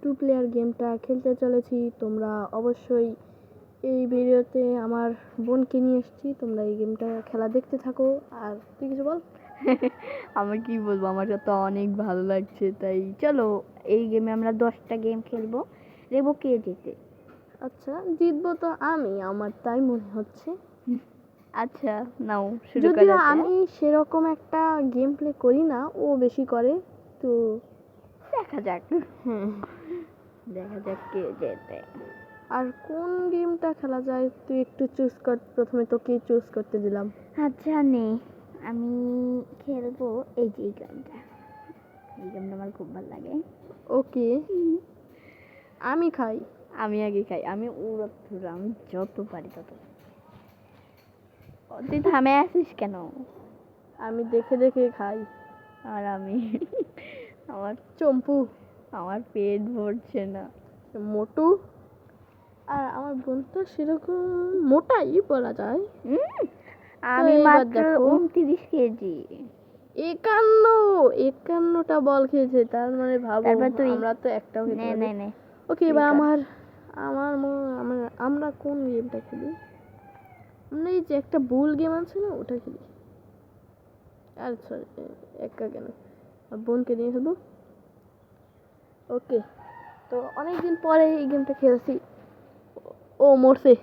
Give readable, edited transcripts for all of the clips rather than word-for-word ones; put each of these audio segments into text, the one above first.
Two player গেমটা খেলতে চলেছি। তোমরা অবশ্যই এই ভিডিওতে আমার বোনকে নিয়ে এসেছি, তোমরা এই গেমটা খেলা দেখতে থাকো। আর তুই কিছু বল। আমার কি বলবো, আমার তো অনেক ভালো লাগছে, তাই চলো এই গেমে আমরা 10টা গেম খেলবো, দেখবো কে জেতে। আচ্ছা, জিতবো তো আমি, আমার তাই মনে হচ্ছে। আচ্ছা নাও শুরু করা যদিও যাক। আমি সেরকম একটা গেম প্লে করি না, ও বেশি করে, তো দেখা যাক। হ্যাঁ, দেখা যাক কে জেতে। আর কোন গেমটা খেলা যায় তুই একটু চুজ কর। প্রথমে তোকেই চুজ করতে দিলাম। আচ্ছা নে, আমি খেলবো এই যে এই গেমটা। এই গেমটা আমার খুব ভালো লাগে। ওকে, আমি খাই। আমি আগে খাই, আমি উড়াধুরা, আমি যত পারি তত। তুই থামে আসিস কেন? আমি দেখে দেখে খাই। আর আমি আমার চম্পু, আমার পেট ভরছে না। মোটু, আর আমার বোন তো সেরকম মোটাই বলা যায়। আমি এবার মাত্র দেখো। 29 কেজি। 51টা বল খেয়েছে, তার মানে ভাবো তারপর তুই আমরা তো একটাও খেতে নে পারি। নে নে ওকে, তুই এবার কর। আমরা কোন গেমটা খেলি? আমরা এই যে একটা বুল গেম আছে না, ওটা খেলি। আর সরি, একা কেন, বোনকে নিয়ে খেলবো। ওকে, তো অনেকদিন পরে এই গেমটা খেলছি। ও মরছে।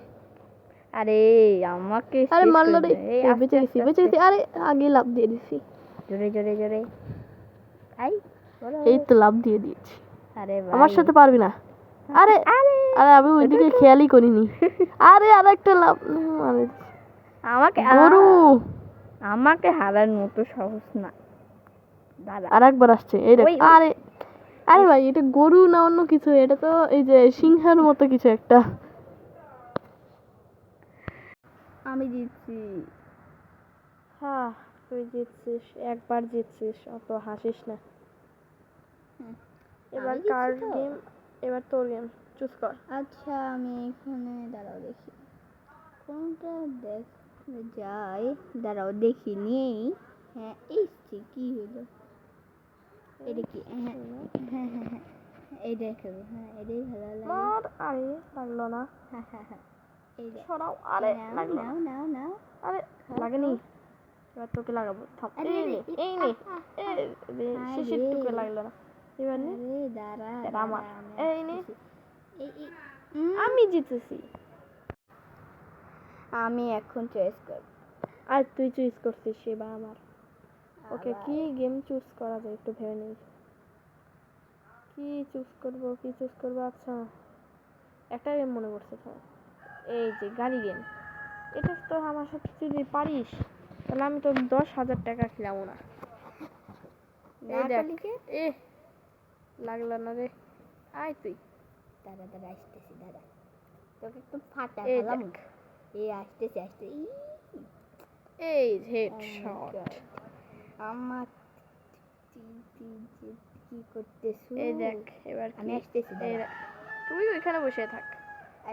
আরে আমাকে আরে শেষ মারলো করে রে, দে। এই এই আস্তে বেঁচে আস্তে গেছি। আস্তে। আরে আগে লাফ দিয়ে দিছি। জোরে জোরে জোরে। আই বলো। এই তো লাফ দিয়ে দিয়েছি। আরে আমার ভাই, সাথে পারবি না। আরে আরে আরে আমি ওইদিকে খেয়ালই করিনি। আরে আরেকটা লাফ মানে আমাকে গরু। আমাকে হারার মতো সহজ না। দাদা আরেকবার আসছে, এই দেখ। ওই আরে আরে ভাই, এটা গরু না অন্য কিছু? এটা তো এই যে সিংহের মতো কিছু একটা। আমি জিতছি। হ্যাঁ, তুই জিতছিস, একবার জিতছিস, অত হাসিস না। এবার আমি জিতছি কার তো? গেম? এবার তোর গেম, চুজ কর। আচ্ছা আমি এখানে দাঁড়াও দেখি কোনটা দেখ যাই। দাঁড়াও দেখি নেই। হ্যাঁ এসছি, কি হলো? এটা কি? হ্যাঁ হ্যাঁ হ্যাঁ হ্যাঁ এই দেখো, হ্যাঁ এটাই ভালো লাগে। মার। আরে লাগলো না, হ্যাঁ হ্যাঁ হ্যাঁ এই দেখ। সরাও। আরে নাও লাগলো নাও না। নাও নাও। আরে খাও, লাগেনি, খাও। এবার তোকে লাগাবো। থাম, আরে এই আরে নে এই নে। শিশির আরে টুকে লাগলো না। এবার নে। আরে দাঁড়া এটা আমার। দাঁড়া, আমি এই নে, আসতেছি। এই আমি জিতেছি। আমি এখন চয়েস করব। আর তুই চুজ করছিস, এবার আমার। ওকে, কি গেম চুজ করা যায় একটু ভেবে নেই। কি চুজ করবো? আচ্ছা, একটা গেম মনে করছে স্যার, এই যে গাড়ি গেম। এটা তো আমার সাথে যদি পারিস, তাহলে আমি তো 10,000 টাকা খেলাবো না। এই দেখ, এ লাগলো না রে। আয় তুই। দাঁড়া দাঁড়া আসতেছি, দাঁড়া তোকে একটু ফাটা এই ফেলাম। দেখ, এই আসতেছি আসতে এই হেডশট। আমার কি করতেছো? এই দেখ, এবার আমি কি? আসতেছি, এই দাঁড়া দেখ, তুই ওইখানে বসে থাক।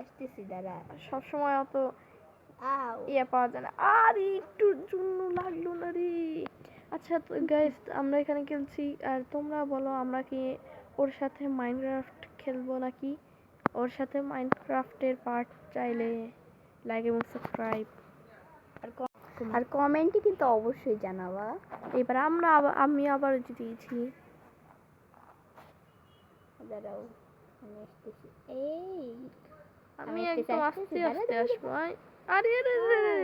আসতেছি, দাঁড়া। সব সময় অত আও ইয়ে পাওয়া যায় না। আর একটুর জন্য লাগলো না রে। আচ্ছা তো গাইস, আমরা এখানে খেলছি, আর তোমরা বলো আমরা কি ওর সাথে মাইনক্রাফট খেলবো নাকি? ওর সাথে মাইনক্রাফটের পার্ট চাইলে লাইক এবং সাবস্ক্রাইব আর কমেন্টে কিন্তু অবশ্যই জানাবা। এবার আমি আবার জিতেছি। দাঁড়াও আমি আসতেছি। এই আমি আসতেছি, একদম আসতেছি, আস্তে দাঁড়া আস্তে দাঁড়া আসবো। আরে রে রে রে।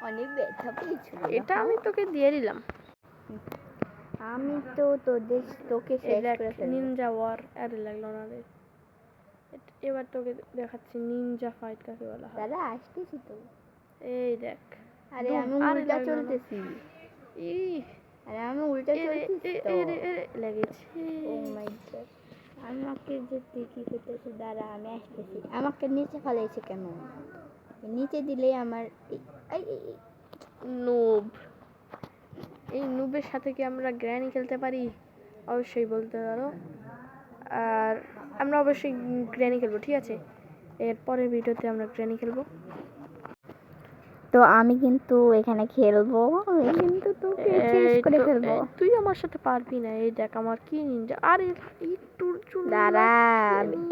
অনেক ব্যথা পেয়েছিল। এটা আমি তোকে দিয়ে দিলাম। আমি তো তোকে এই শেষ দেখ, করে ফেলবো। Ninja war. আরে লাগলো না রে। এবার তোকে দেখাচ্ছি নিনজা ফাইট কাকে বলা হয়। দাদা আসতেছি তো। এই দেখ, আরে আমি আরে উল্টা লাগলো না। চলতেছি। ই আরে আমি উল্টা চলতেছি তো। লেগেছে। ও মাই গড, আমাকে যে তুই কি করতেছিস? দাঁড়া আমি আসতেছি। আমাকে নিচে ফেলাইছে কেন? নিচে দিলেই আমার নুব। এই নুবের সাথে কি আমরা গ্র্যানি খেলতে পারি? অবশ্যই বলতে পারো। আর আমরা অবশ্যই গ্র্যানি খেলবো, ঠিক আছে? এর পরের ভিডিওতে আমরা গ্র্যানি খেলবো। তো আমি কিন্তু এখানে খেলবো, আমি কিন্তু তোকে শেষ করে ফেলবো। তুই আমার সাথে পারবি না। এই দেখ আমার কি নিনজা। আরে একটু দাঁড়া,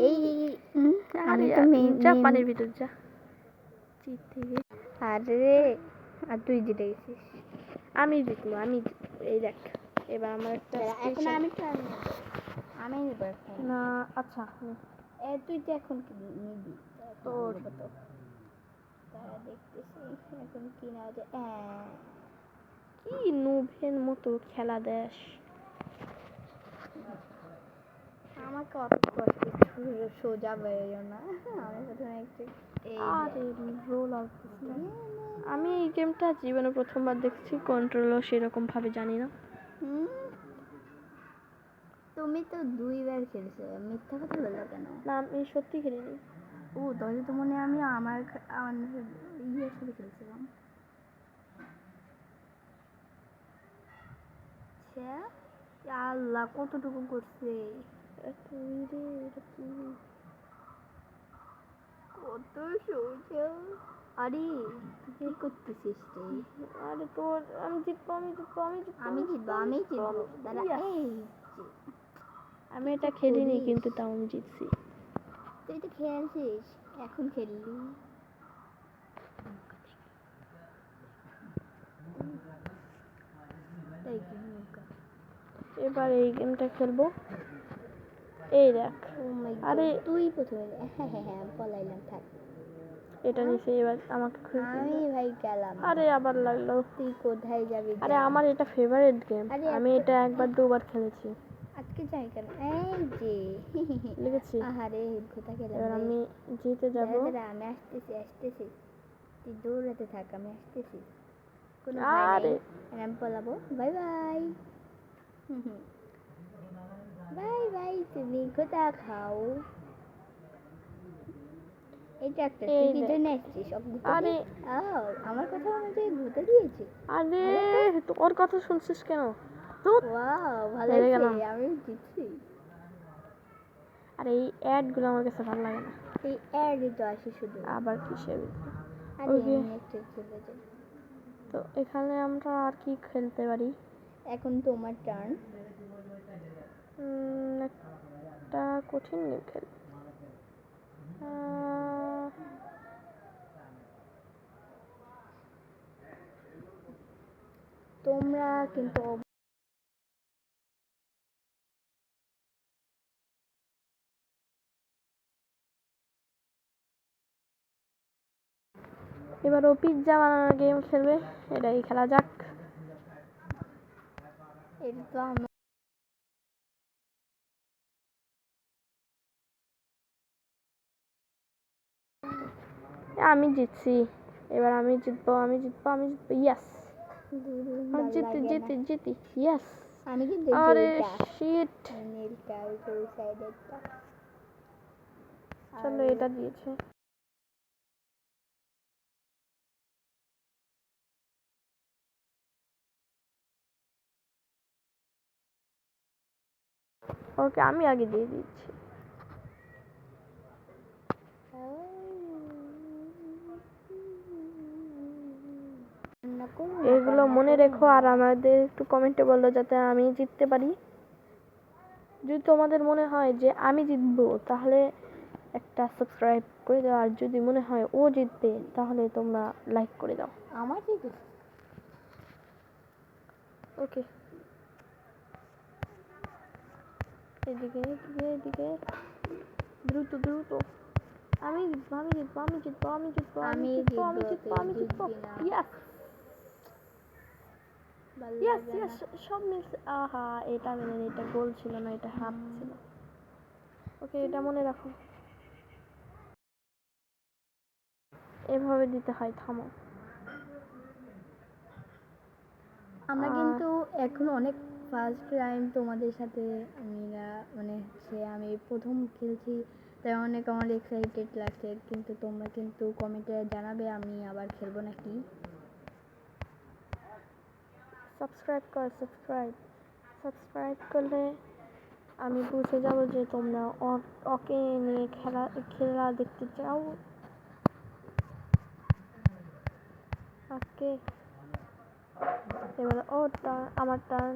এই আমি তো যা পানির ভিতর যা। আরে আর তুই জিতে গেছিস। আমি জিতবো, এই দেখ এবার আমার একটা এখন আমি আমি নিব এখন। না আচ্ছা তুই তো এখন নিবি তোর তো তারা দেখতেছি এখন কি না যে কি নুভের মতো খেলা দেশ। আমাকে অত কষ্ট সোজা বেরোয় না, আমি প্রথমে একটু আরে রোল আউট। আমি এই গেমটা জীবনে প্রথমবার দেখছি, কন্ট্রোলও সেরকম ভাবে জানি না। তুমি তো 2বার খেলছো, মিথ্যা কথা বলো কেন? না আমি সত্যি খেলিনি। ও তাহলে তো মনে আমি আমার ইয়ের সাথে খেলছিলাম। আল্লাহ কতটুকু করছে, কত সোজা। আরে তুই কি করতেছিস রে? আরে তোর আমি জিতবো, আমি জিতবো দাঁড়া। এই আমি এটা খেলিনি কিন্তু তাও আমি জিতছি। তুই তো খেলছিস, এখন খেললি। এবার এই গেমটা খেলবো। এই দেখ আরে তুই প্রথমে হ্যাঁ পলাইলাম, থাক এটা নিচে এবার আমাকে আমি ভাই গেলাম। আরে আবার লাগলো। তুই কোথায় যাবি? আরে আমার এটা ফেভারিট গেম, আমি এটা একবার 2বার খেলেছি। আজকে যাই কেন? এই যে লিখেছি আহারে কোথা গেলাম। এবার আমি জিতে যাব। আমি আসতেছি তুই দৌড়াতে থাক, আমি আসতেছি। কোনো আরে আমি পলাবো। Bye bye bye bye. তুমি কোথা খাও? এটা একটা তুই কি জন্য আসছিস? আরে আমার কথা অনুযায়ী ঘুরতে দিয়েছি। আরে তোর কথা শুনছিস কেন? ওয়াও ভালো হয়েছে, আমি জিতছি। আরে এই অ্যাড গুলো আমার কাছে ভালো লাগে না। এই অ্যাডই তো আসে শুধু। আবার কিসের? ওকে তো এখানে আমরা আর কি খেলতে পারি? এখন তোমার টার্ন। একটা কঠিন গেম খেল। তোমরা কিন্তু এবার ও পিৎজা বানানোর গেম খেলবে, এটাই খেলা যাক। এটা তো আমি জিতছি, এবার আমি জিতবো। ইয়েস জিতি ইয়েস। আমি কিন্তু আরে শিট, চলো এটা দিয়েছে। ওকে আমি আগে দিয়ে দিচ্ছি। এগুলো মনে রেখো আর আমাদের একটু কমেন্টে বললো যাতে আমি জিততে পারি। যদি তোমাদের মনে হয় যে আমি জিতবো তাহলে একটা সাবস্ক্রাইব করে দাও, আর যদি মনে হয় ও জিতবে তাহলে তোমরা লাইক করে দাও। আমার ঠিক আছে। ওকে এদিকে দ্রুত আমি জিতবো। ইয়েস সব মিলছে। আহা এটা মেনে, এটা গোল ছিল না, এটা হাফ ছিল। ওকে এটা মনে রাখো, এভাবে দিতে হয়। থামো। আমরা কিন্তু এখন অনেক ফার্স্ট টাইম তোমাদের সাথে মানে আমি প্রথম খেলছি, তাই অনেক আমার এক্সাইটেড লাগছে। কিন্তু তোমরা কিন্তু কমেন্টে জানাবে আমি আবার খেলবো নাকি। সাবস্ক্রাইব করলে আমি বুঝে যাব যে তোমরা ওকে নিয়ে খেলা দেখতে চাও। ওকে, এবার ও টার্ন, আমার টার্ন।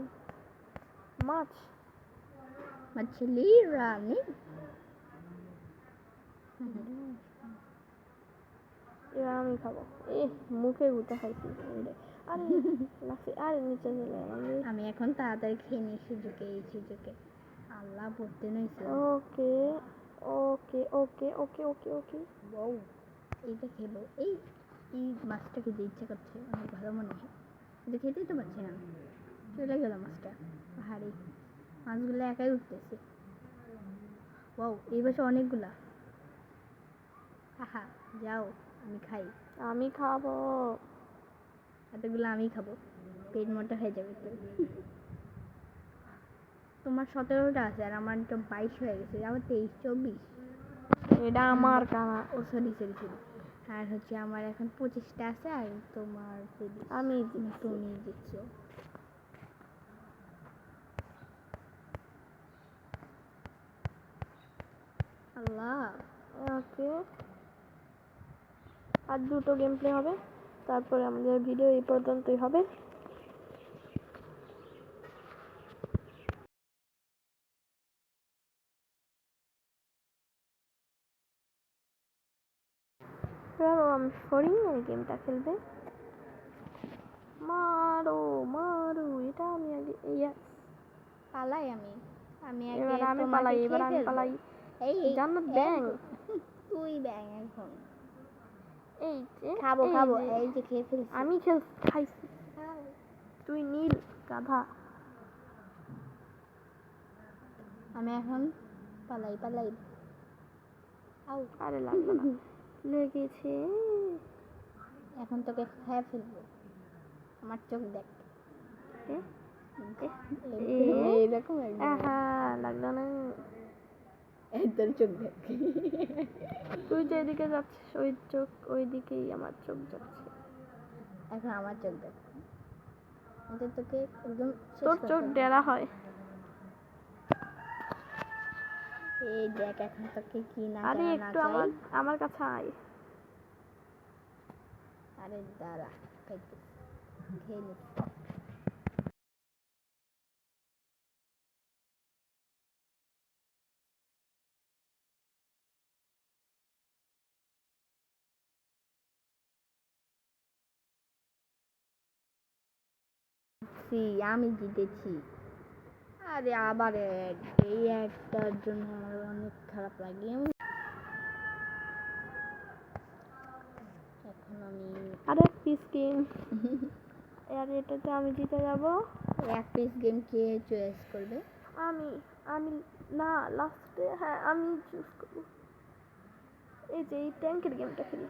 মাছ। मछली रानी এবার আমি খাবো। মুখে গুঁতা খাইছি। আরে লাগছে, আরে নিচে চলে গেলাম রে। আমি এখন তাড়াতাড়ি খেয়ে নিই সুযোগে আল্লাহ পড়তে নইছে। ওকে ওকে ওকে ওকে ওকে ওকে। ওয়াও, এইটা খেলো। এই এই মাছটা খেতে ইচ্ছা করছে, অনেক ভালো মনে হয়, কিন্তু খেতেই তো পারছি না। চলে গেল মাছটা। হাড়ি মাছগুলো একাই উঠতেছে। ওয়াও, এই বছর অনেকগুলা। আহা, যাও আমি খাই। আমি খাবো। এতগুলো আমি খাবো, পেট মোটা হয়ে যাবে তো। তোমার 17টা আছে আর আমার তো 22 হয়ে গেছে, আমার 23 24। এটা আমার কানা। ও সরি। আর হচ্ছে আমার এখন 25টা আছে আর তোমার 23। আমি তুমি জিতছো। আল্লাহ। ওকে, আর 2টো গেম প্লে হবে, তারপরে আমাদের ভিডিও এই পর্যন্তই হবে। চলো আমি ফরিং এই গেমটা খেলবে। মারো মারো, এটা আমি আগে। ইয়েস, পালাই আমি আগে এবার আমি তোমাকে পালাই, খেয়ে এবার আমি ফেলবো। পালাই। এই জান্নাত ব্যাং। তুই ব্যাং এখন। এই যে খাবো এই যে খেয়ে ফেলছি। আমি খাইছি, তুই নীল গাধা। আমি এখন পালাই। আউ, আরে লাগবে না, লেগেছে। এখন তোকে খেয়ে ফেলবো। আমার চোখ দেখ। এ, এইরকম আহা, লাগলো না। তোর চোখ দেখ। তুই যেদিকে যাচ্ছিস ওই চোখ, ওই দিকেই আমার চোখ যাচ্ছে। এখন আমার চোখ দেখ। এটা তোকে একদম তোর চোখ ডেরা হয়। এই দেখ এখন তোকে কি না আরে না একটু চাই। আমার কাছে আয়। আরে দাঁড়া, খেয়ে নি। আমি জিতেছি। আরে আবার এই একটার জন্য আমার অনেক খারাপ লাগে। এখন আমি আরে পিস গেম। আর এটাতে আমি জিতে যাব। এক পিস গেম কে চয়েস করবে? আমি না, লাস্টে হ্যাঁ আমি চুজ করব। এই যে এই ট্যাঙ্কের গেমটা খেলি।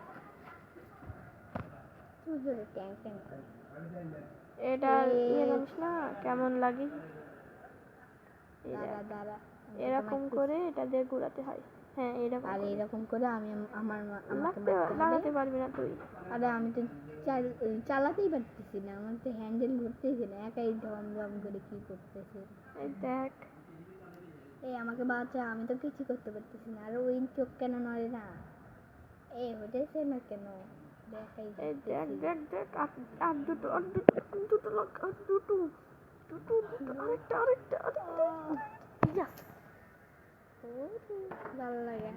তুই ধরে ট্যাঙ্ক কর। এটা জানিস না কেমন লাগে? দাঁড়া এরকম করে এটা দিয়ে ঘোরাতে হয়। হ্যাঁ এরকম। আর এরকম করে আমি আমাকে লাগাতে পারবি না তুই। আরে আমি তো চালাতেই পারতেছি না, আমার তো হ্যান্ডেল ঘুরতেছে না, একাই দম করে কি করতেছে। এই দেখ, এই আমাকে বাঁচা, আমি তো কিছু করতে পারতেছি না। আর ওই চোখ কেন নড়ে না? হতেছে না কেন? এই দেখ আর দুটো লাগ, আর দুটো আরেকটা ভালো লাগে।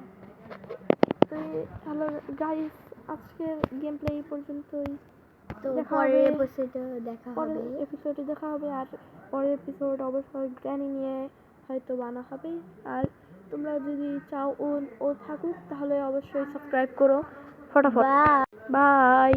হ্যালো গাইস, আজকের গেম প্লে এই পর্যন্তই। তো পরের এপিসোডে দেখা হবে। আর পরের এপিসোড অবশ্যই গ্র্যানি নিয়ে হয়তো বানা হবে। আর তোমরা যদি চাও ও থাকুক তাহলে অবশ্যই সাবস্ক্রাইব করো ফটাফট। বাই।